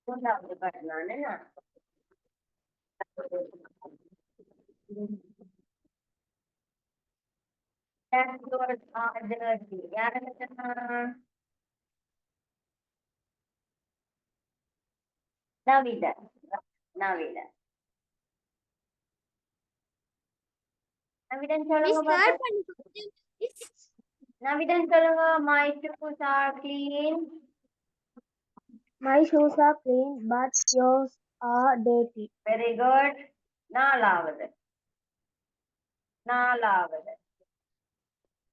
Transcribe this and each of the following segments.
மூன்றாவது பாடலான நவித நவித நவிடன் சொல்லுங்க பாப்போம். நவிடன் சொல்லுங்க. My shoes are clean. My shoes are clean, but yours are dirty. Very good. நாலாவது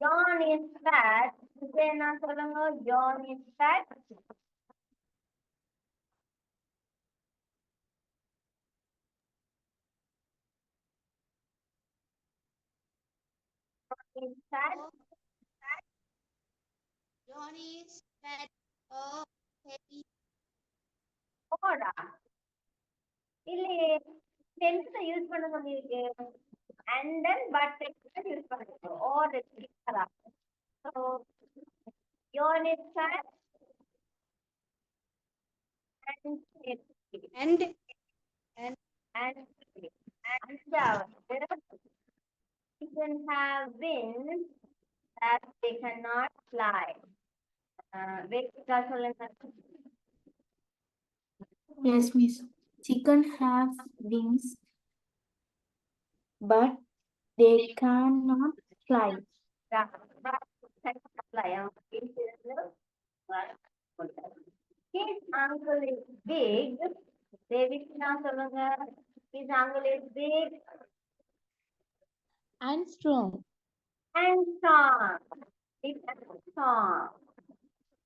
John is fat. என்ன சொல்லுங்க? John is fat. Is fat. John is fat or heavy. ஓடா இல்லையே, டென்ஸ் யூஸ் பண்ண சொல்லிருக்கு. And then but யூஸ் பண்ணிருக்கோம். or so John is fat and heavy. And Chicken have wings that they cannot fly. Vekika சொல்லுங்க. Yes, miss. Chicken have wings, but they cannot fly. His uncle is big. Devika சொல்லுங்க. His uncle is big And strong. and strong. Big and strong.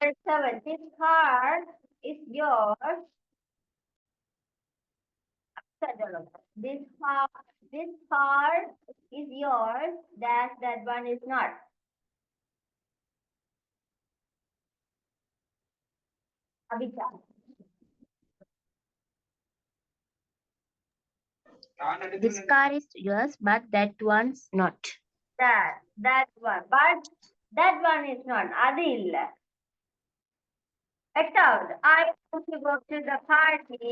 Verse 7. This car is yours. This car is yours. That one is not. Abhita. This car is yours, but that one's not. That one. But that one is not. அது இல்ல. எட்டாவது. I want to go to the party.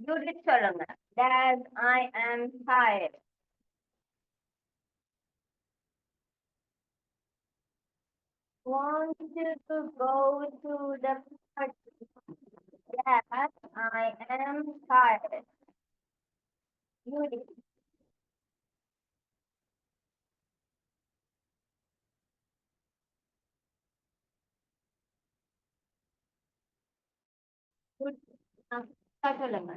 You did சொல்லுங்க. Dad, I am tired. Want to go to the party. Dad, I am tired. You did. Good. சொல்லுங்க.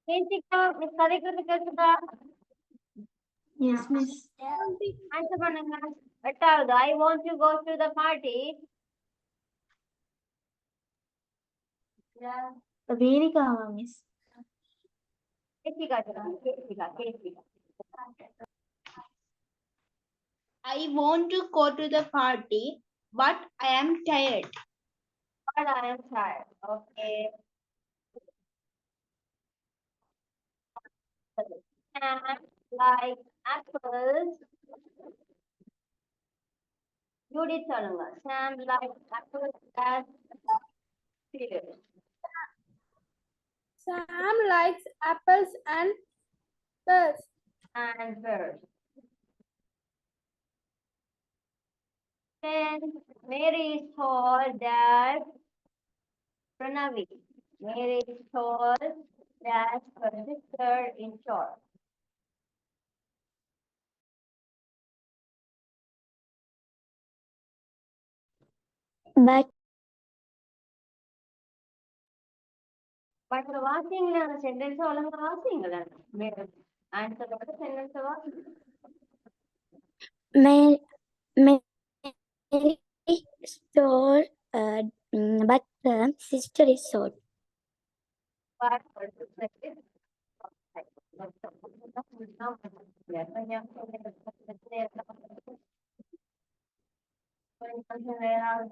Kesika, miss கதைக்கிறது கேக்குதா? Yes, miss. Answer பண்ணுங்க. எட்டாவது. I want to go to the party. Verika, miss. Kesika சொல்லுங்க. Kesika. I want to go to the party, but I am tired. But I am tired. Okay. And like apples. You did சொல்லுங்க. Sam like apples as cereal. Sam likes apples and pears. And birds. Then Mary is told that Pranavi. Mary is told that her sister in short. But வாசிங்களா அந்த sentence ஒழுங்கா வாசிங்களா. Answer sentence வாசிங்க. Mary short, but sister is short.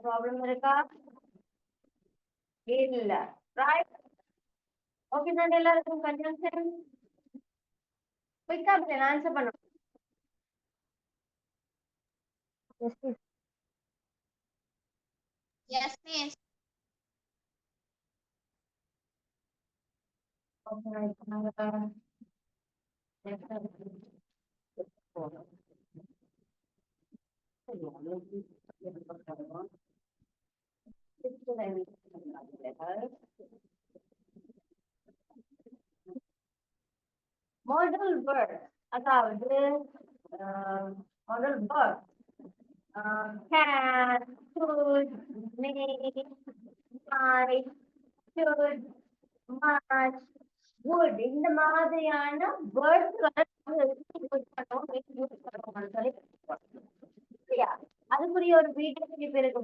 Problem இருக்கா? இல்ல. Right? Okay தானே எல்லாருக்கும் conjunction? குயிக்கா answer பண்ணுங்க. Yes, miss. Yes, miss. Modal word அதாவது modal word can, should, may, might, should, must, would இந்த மாதிரியான வேர்ட்ஸ்களை யூஸ் பண்ணுவோம்னு சொல்லி சரியா? அதுக்குரிய ஒரு வீடியோ கிளிப் இருக்கு.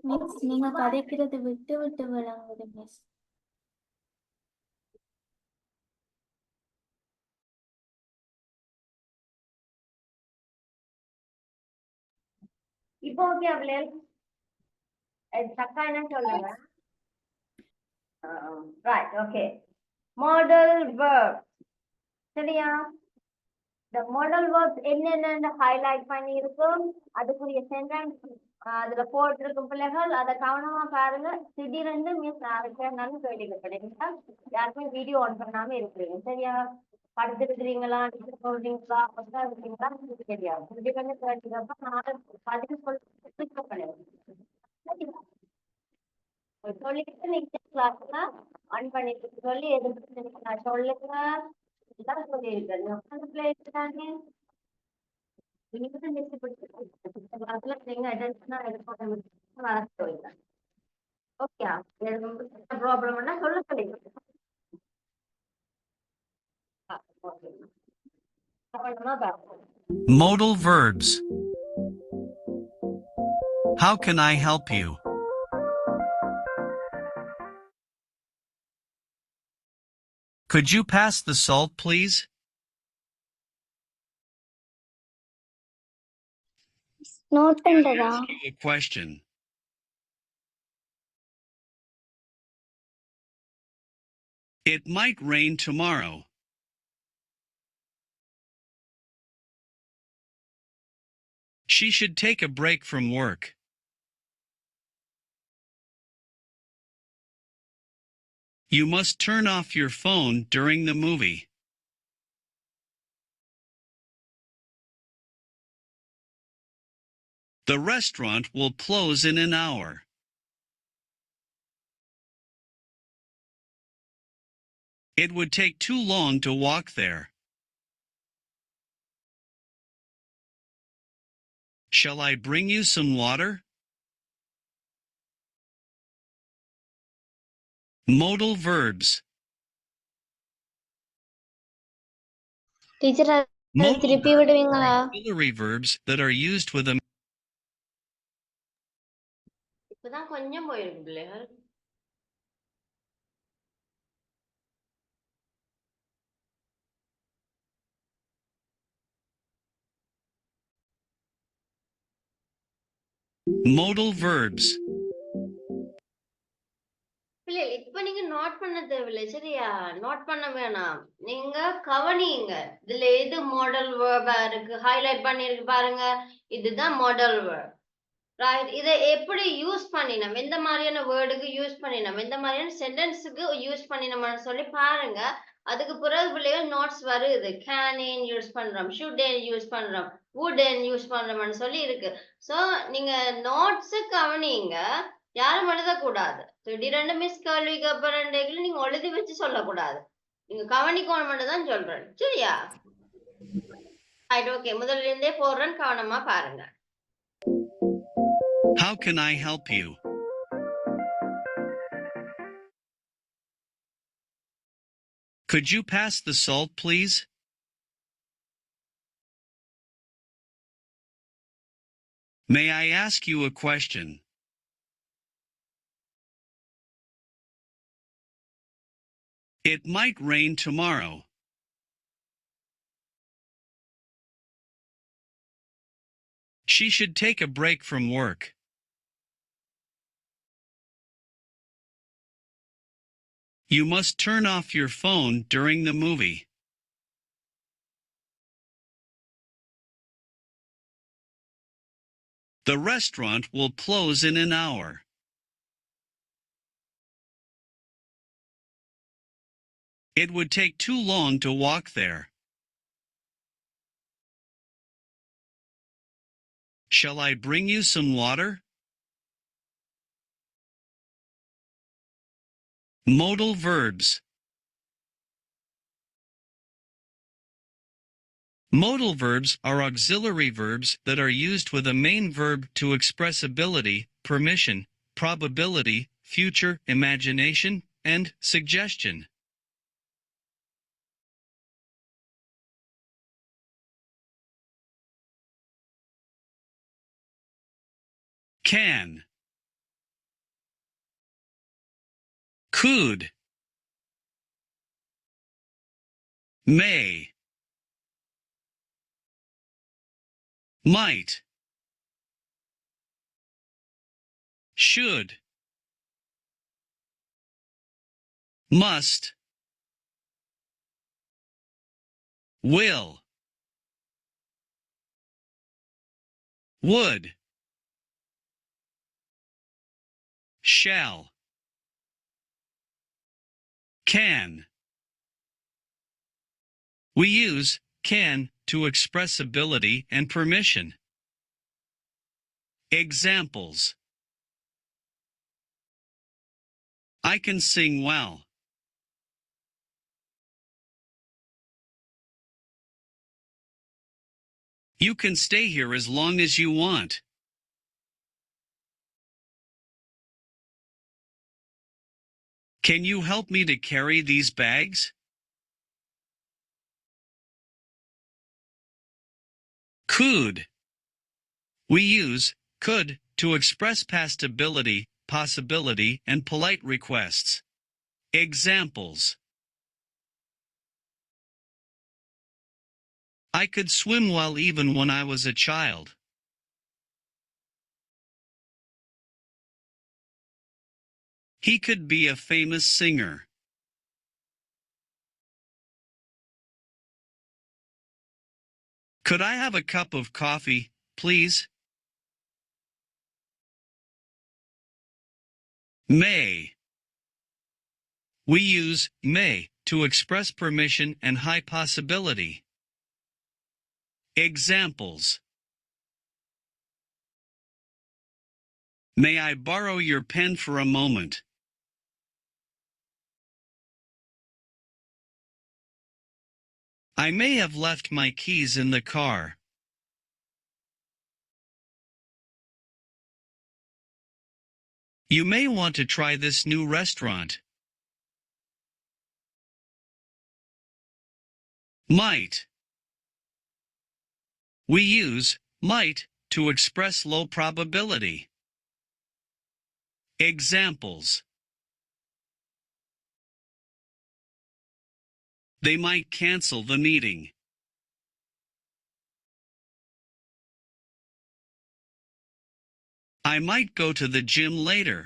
மிஸ் நீங்க கதைக்கிறது விட்டு விட்டு விளங்குது மிஸ். இப்போ ஓகே அவளே தக்கா என்ன சொல்லுங்க. ரைட் ஓகே மாடல் வேர்ப் சரியா? இந்த மாடல் வேர்ப்ஸ் என்னென்ன ஹைலைட் பண்ணி இருக்கும் அதுக்குரிய சென்டென்ஸ் அதுல போட்டிருக்கும் பிள்ளைகள் அதை கவனமா பாருங்க. திடீர்னு மிஸ் யாருக்குனாலும் கேள்விப்படுறீங்களா? யாருக்குமே வீடியோ ஆன் பண்ணாம இருக்கிறீங்க சரியா? படுத்து இருக்கிறீங்களா, சொல்றீங்களா, பத்தா இருக்கீங்களா தெரியாது. திடீர்னு கேட்டீங்கப்ப நான் பதில் சொல்லிடுவேன். சொல்லிட்டு நீங்க கிளாஸ்ல ஆன் பண்ணிட்டு சொல்லி எதுக்கு சொல்லுங்க எல்லாம் சொல்லியிருக்கேன். உட்காந்து பிள்ளை தானே நீங்க மிஸ் கிளாஸ்ல நீங்க அட்டென்ட் பண்ணா வர சொல்லுங்க. ஓகே ப்ராப்ளம்னா சொல்ல சொல்லிங்க. Modal verbs. How can I help you? Could you pass the salt, please? Note பண்றதா? A question. It might rain tomorrow. She should take a break from work. You must turn off your phone during the movie. The restaurant will close in an hour. It would take too long to walk there. Shall I bring you some water? Modal verbs. Teacher Modal திருப்பி விடுவீங்களா? auxiliary verbs that are used with a இப்பதான் கொஞ்சம் போயிருக்கு பிள்ளைகள். modal verbs. பிள்ளைகள் இப்ப நீங்க note பண்ண தேவையில்லை சரியா? நோட் பண்ண வேணாம். நீங்க கவனிங்க இதுல எது மாடல் வேர்பா இருக்கு ஹைலைட் பண்ணிருக்கு பாருங்க. இதுதான் மாடல் வேர்ப் ரைட். இதை எப்படி யூஸ் பண்ணினோம், எந்த மாதிரியான வேர்டுக்கு யூஸ் பண்ணினோம், எந்த மாதிரியான சென்டென்ஸுக்கு யூஸ் பண்ணினோம்னு சொல்லி பாருங்க. அதுக்கு பிறகு பிள்ளைகள் நோட்ஸ் வருது. கேன் யூஸ் பண்றோம், ஷுட் யூஸ் பண்றோம், வுட் யூஸ் பண்றோம்னு சொல்லி இருக்கு. ஸோ நீங்க நோட்ஸ் கவனிங்க, யாரும் எழுதக்கூடாது. திடீரெண்டு மிஸ் கேள்விக்கு அப்புறம் நீங்க எழுதி வச்சு சொல்லக்கூடாது. நீங்க கவனிக்கணும் தான் சொல்றேன் சரியா? ரைட் ஓகே முதல்ல இருந்தே போடுறேன், கவனமா பாருங்க. How can I help you? Could you pass the salt, please? May I ask you a question? It might rain tomorrow. She should take a break from work. You must turn off your phone during the movie. The restaurant will close in an hour. It would take too long to walk there. Shall I bring you some water? Modal verbs. Modal verbs are auxiliary verbs that are used with a main verb to express ability, permission, probability, future, imagination, and suggestion. Can, could, may, might, should, must, will, would, shall, can. We use can to express ability and permission. Examples: I can sing well. You can stay here as long as you want. Can you help me to carry these bags? Could. We use could to express past ability, possibility, and polite requests. Examples: I could swim well even when I was a child. He could be a famous singer. Could I have a cup of coffee, please? May. We use may to express permission and high possibility. Examples: May I borrow your pen for a moment? I may have left my keys in the car. You may want to try this new restaurant. Might. We use might to express low probability. Examples: They might cancel the meeting. I might go to the gym later.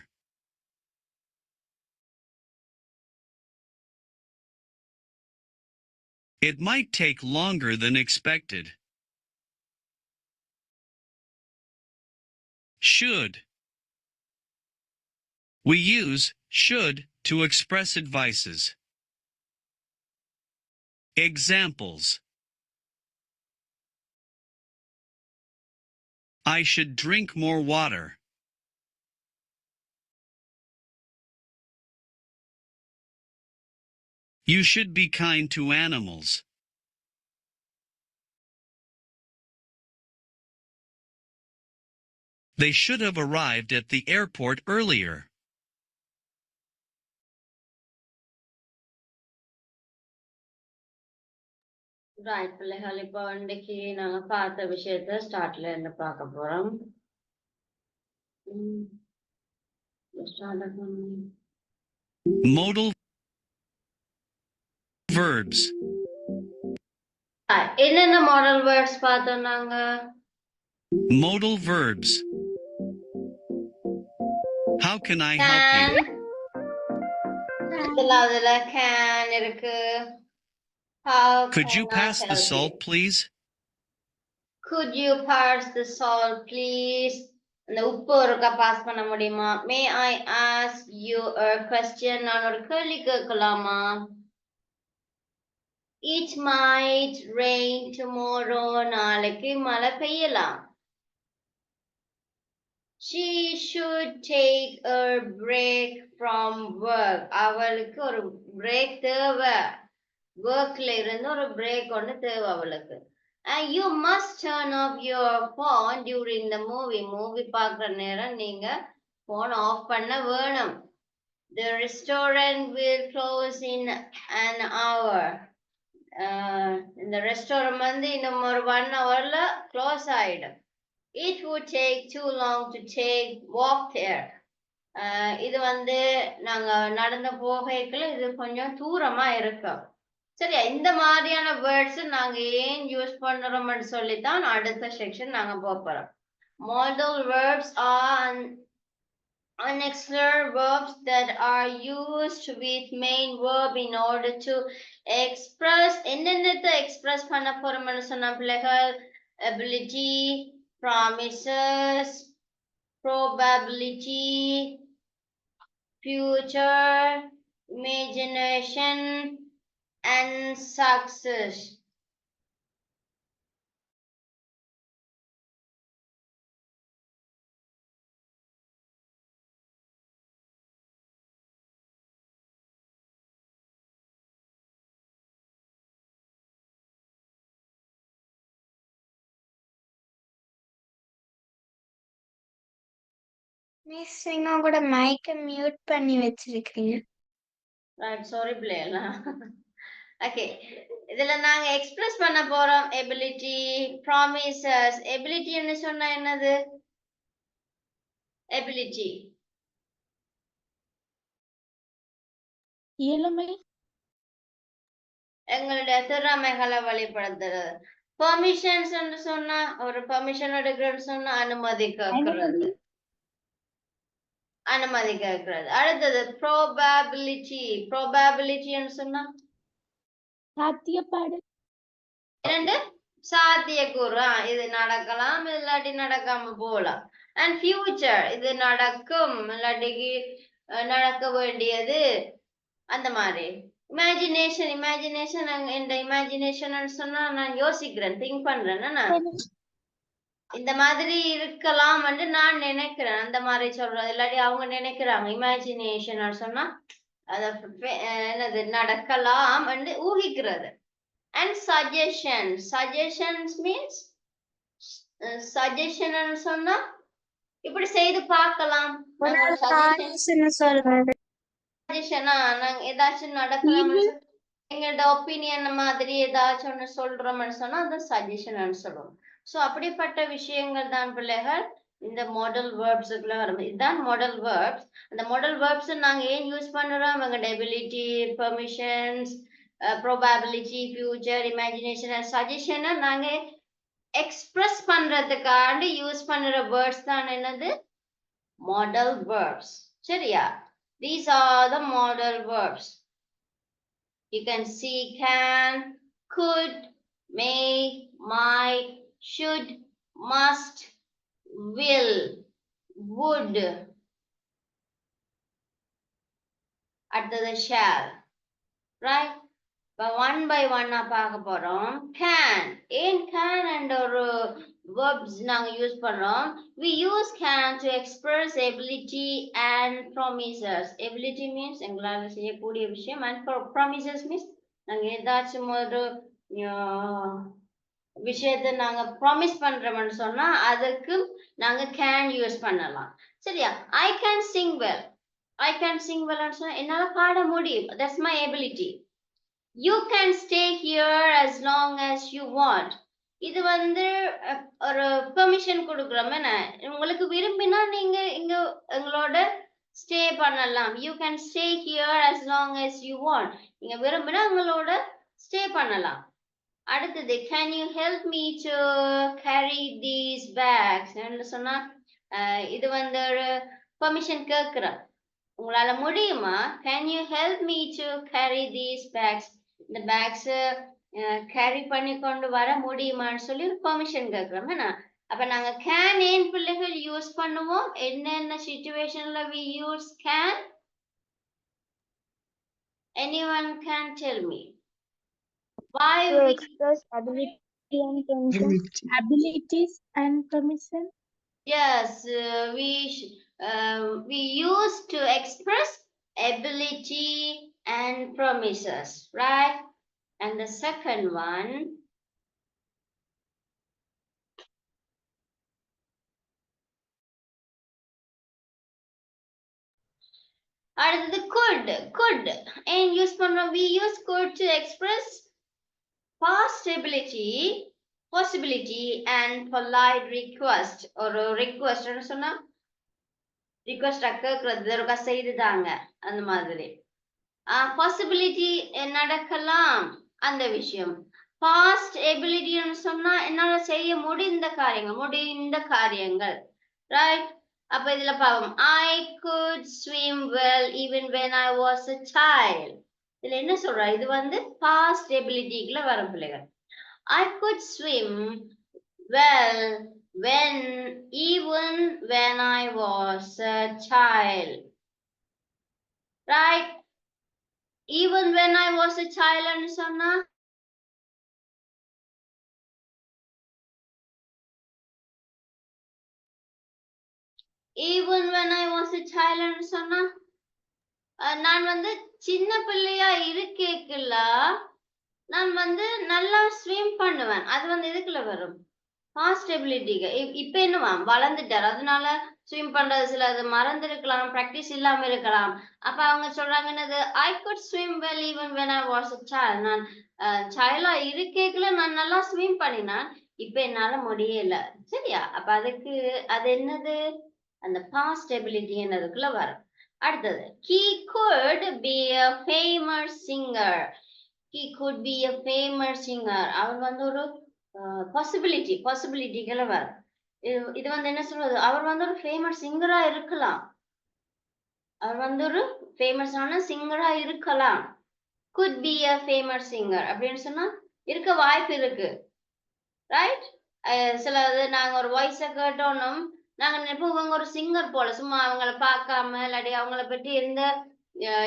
It might take longer than expected. Should. We use should to express advices. Examples: I should drink more water. You should be kind to animals. They should have arrived at the airport earlier. Right பிள்ளைகள், இப்போ இன்னைக்கு நாங்க பார்த்த விஷயத்த ஸ்டார்ட்ல இருந்து பார்க்க போறோம். Modal verbs. என்னென்ன மாடல் வேர்ட்ஸ் பார்த்தோம் நாங்க? Modal verbs. How can I help you? முதலாவதுல can இருக்கு. How Could you can I pass the help salt, you? please? Could you pass the salt, please? அந்த உப்பு ஒருக்கா பாஸ் பண்ண முடியுமா? May I ask you a question? நான் ஒரு கேள்வி கேட்கலாமா? It might rain tomorrow. நாளைக்கு மழை பெய்யலாம். She should take a break from work. அவளுக்கு ஒரு பிரேக் தேவை. ஒர்க்ல இருந்து ஒரு பிரேக் ஒன்று தேவை அவளுக்கு. And you must turn off your phone during the movie. Movie பார்க்குற நேரம் நீங்க phone ஆஃப் பண்ண வேணும். The restaurant will close in an hour. இந்த ரெஸ்டாரண்ட் வந்து இன்னும் ஒரு 1 hourல க்ளோஸ் ஆயிடும். It would take too long to walk there. இது வந்து நாங்க நடந்து போகைக்குள்ள இது கொஞ்சம் தூரமா இருக்கும். சரியா? இந்த மாதிரியான வேர்ட்ஸ் நாங்க ஏன் யூஸ் பண்றோம்னு சொல்லித்தான் அடுத்த செக்ஷன் நாங்க போறோம். Modal verbs are auxiliary verbs that are used with main verb in order to express என்னென்னத்தை எக்ஸ்பிரஸ் பண்ண போறோம்னு சொன்ன பிள்ளைகள் ability, promises, probability, future, imagination, and success. Miss நீங்க உங்களோட மைக்கை மியூட் பண்ணி வச்சிருக்கீங்க. ரைட், சாரி பிள்ளைகளா. ஓகே, இதுல நாங்க எக்ஸ்பிரஸ் பண்ண போறோம் எபிலிட்டி, ப்ராமிசஸ். எபிலிட்டின்னு சொன்னா என்னது? எபிலிட்டி இயலுமை. எங்களுடைய திறமைகளை வெளிப்படுத்துறது. பெர்மிஷன்ஸ் என்று சொன்னா ஒரு பெர்மிஷன் எடுக்கிறேன்னு சொன்னா அனுமதி கேட்கறது. அனுமதி கேட்கறது. அடுத்தது ப்ரோபாபிலிட்டி. ப்ரோபாபிலிட்டின்னு சொன்னா சாத்தியப்பாடு. இரண்டு சாத்தியக்கூறு. இது நடக்கலாம் இல்லாட்டி நடக்காம போகலாம். அண்ட் ஃபியூச்சர், இது நடக்கும் இல்லாட்டிக்கு நடக்க வேண்டியது அந்த மாதிரி. இமேஜினேஷன். இமேஜினேஷன் இந்த இமேஜினேஷன் சொன்னா நான் யோசிக்கிறேன், திங்க் பண்றேன். இந்த மாதிரி இருக்கலாம் என்று நான் நினைக்கிறேன், அந்த மாதிரி சொல்றது. இல்லாட்டி அவங்க நினைக்கிறாங்க. இமேஜினேஷன் சொன்னா அத என்னது நடக்கலாம் என்று ஊகிக்கிறது. And suggestion. Suggestions means suggestion சொன்னா இப்படி செய்து பார்க்கலாம். சஜஷனா நாங்க ஏதாச்சும் நடக்கலாம் எங்களோட ஒப்பீனியன் மாதிரி ஏதாச்சும் ஒண்ணு சொல்றோம்னு சொன்னா அது சஜஷன் சொல்லுவோம். சோ அப்படிப்பட்ட விஷயங்கள் தான் பிள்ளைகள் இந்த மாடல் வேர்ப்ஸுக்குள்ள வரும். இதுதான் மாடல் வேர்ப்ஸ். அந்த மாடல் வேர்ப்ஸ் நாங்க ஏன் யூஸ் பண்றோம்? எங்களோட எபிலிட்டி, பெர்மிஷன்ஸ், ப்ரோபாபிலிட்டி, ஃபியூச்சர், இமேஜினேஷன், சஜஷனை நாங்க எக்ஸ்பிரஸ் பண்றதுக்காண்டி யூஸ் பண்ற வேர்ட்ஸ் தான் என்னது? Model verbs. சரியா? These are the modal verbs. You can see can, could, may, might, should, must, will, would. அடுத்தது shall. Right? But one by one பார்க்க போறோம். Can. ஏன் can and ஒரு verbs நாங்க யூஸ் பண்றோம்? We use can to express ability and promises. Ability means எங்களால செய்யக்கூடிய விஷயம், and promises means நாங்க ஏதாச்சும் ஒரு விஷயத்தை நாங்க ப்ராமிஸ் பண்றோம்னு சொன்னா அதுக்கு நாங்க can யூஸ் பண்ணலாம். சரியா? I can sing well. I can sing well சொன்னா என்னால பாட முடியும். That's my ability. You can stay here as long as you want. இது வந்து ஒரு பெர்மிஷன் கொடுக்குறோம் என்ன, உங்களுக்கு விரும்பினா நீங்க இங்க எங்களோட ஸ்டே பண்ணலாம். You can stay here as long as you want. நீங்க விரும்பினா எங்களோட ஸ்டே பண்ணலாம். அடுத்தது can you help me to carry these bags ன்னு சொன்னா இது வந்து ஒரு பெர்மிஷன் கேட்கிறேன். உங்களால முடியுமா? can you help me to carry these bags? இந்த பேக்ஸ் கேரி பண்ணி கொண்டு வர முடியுமான்னு சொல்லி பெர்மிஷன் கேட்கிறோம் என்ன. அப்ப நாங்க கேன் ஏன் பிள்ளைகள் யூஸ் பண்ணுவோம்? என்னென்ன சிச்சுவேஷன்ல we use can? Anyone can tell me why To we express ability and permission. Abilities and permission. yes we use to express ability and promises, right? And the second one, அடுத்தது could and use பண்றோம். we use could to express past ability, possibility and polite request. ஒரு request ன்னு சொன்னா request கேக்குறது ஒருக்கா செய்துதாங்க அந்த மாதிரி. possibility நடக்கலாம் அந்த விஷயம். past ability ன்னு சொன்னா என்னால செய்ய முடிந்த காரியங்கள், right? அப்ப இதுல பாவம் I could swim well even when I was a child. இதுல என்ன சொல்றா? இது வந்து past ability-க்குள்ள வரும் பிள்ளைகள். I could swim well even when I was a child, right? Even when I was a child ன்னு சொன்னா even when I was a child ன்னு சொன்னா நான் வந்து சின்ன பிள்ளையா இருக்கேக்குள்ள நான் வந்து நல்லா ஸ்விம் பண்ணுவேன். அது வந்து எதுக்குள்ள வரும்? past ability-க்கு. இப்ப என்னவா வளர்ந்துட்டார், அதனால ஸ்விம் பண்றது சில அது மறந்துருக்கலாம், பிராக்டிஸ் இல்லாம இருக்கலாம். அப்ப அவங்க சொல்றாங்க என்னது? I could swim well even when I was a child. நான் சைல்டா இருக்கேக்குள்ள நான் நல்லா ஸ்விம் பண்ணினேன், இப்ப என்னால முடியல. சரியா? அப்ப அதுக்கு அது என்னது? அந்த past ability என்னதுக்குள்ள வரும். அடுத்தது he could be a famous singer. He could be a famous singer. அவர் வந்து ஒரு பாசிபிலிட்டிகளை வரும். இது வந்து என்ன சொல்றது? அவர் வந்து ஒரு ஃபேமஸ் சிங்கரா இருக்கலாம். அவர் வந்து ஒரு ஃபேமஸான சிங்கரா இருக்கலாம். could be a famous singer அப்படின்னு சொன்னா இருக்க வாய்ப்பு இருக்கு, ரைட்? சிலது நாங்க ஒரு வாய்ஸை கேட்டோம்னும் நாங்க நினைப்போம் இவங்க ஒரு சிங்கர் போல, சும்மா அவங்கள பார்க்காம இல்லாட்டி அவங்கள பற்றி எந்த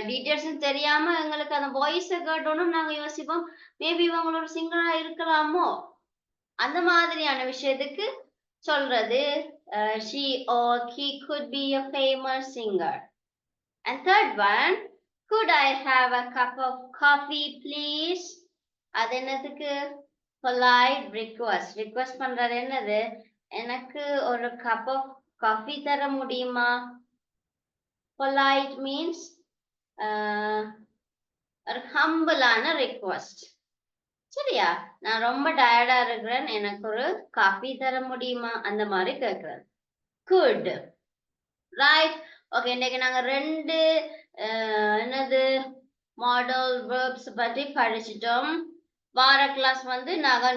டீட்டெயில்ஸும் தெரியாம எங்களுக்கு அந்த வாய்ஸை கேட்டோம்னும் நாங்க யோசிப்போம் மேபி இவங்க ஒரு சிங்கரா இருக்கலாமோ. அந்த மாதிரியான விஷயத்துக்கு சொல்றது she or he could be a famous singer. And third one, could I have a cup of coffee please? அது என்னதுக்கு? polite request பண்றது என்னது? எனக்கு ஒரு cup of coffee தர முடியுமா? polite means ஒரு ஹம்பிளான request. சரியா? நான் ரொம்ப டயர்டா இருக்கிறேன், எனக்கு ஒரு காஃபி தர முடியுமா? அந்த மாதிரி கேட்கிறேன். could, right? ஓகே, இன்னைக்கு நாங்க ரெண்டு என்னது மாடல் வேர்ப்ஸ் பற்றி படிச்சிட்டோம். வார கிளாஸ் வந்து நாங்க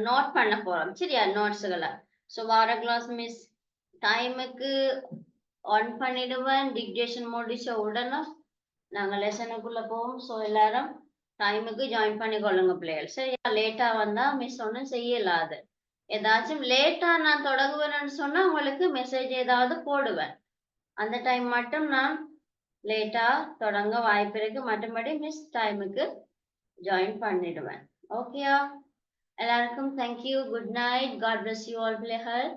நோட் பண்ண போறோம். சரியா? நோட்ஸுகளை. ஸோ வார கிளாஸ் மிஸ் டைமுக்கு ஆன் பண்ணிடுவேன். டிக்டேஷன் முடிச்ச உடனே நாங்க லெசனுக்குள்ள போவோம். ஸோ எல்லாரும் டைமுக்கு ஜாயின் பண்ணி கொள்ளுங்க பிள்ளைகள். சரியா? லேட்டா வந்தா மிஸ் ஒன்றும் செய்யலாது. ஏதாச்சும் லேட்டா நான் தொடங்குவேன்னு சொன்னா உங்களுக்கு மெசேஜ் ஏதாவது போடுவேன். அந்த டைம் மட்டும் நான் லேட்டா தொடங்க வாய்ப்பு இருக்கு, மற்றபடி மிஸ் டைமுக்கு ஜாயின் பண்ணிடுவேன். ஓகேயா? எல்லாருக்கும் thank you, good night, God bless you all பிள்ளைகள்.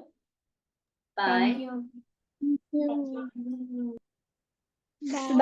பாய். Thank you. Bye.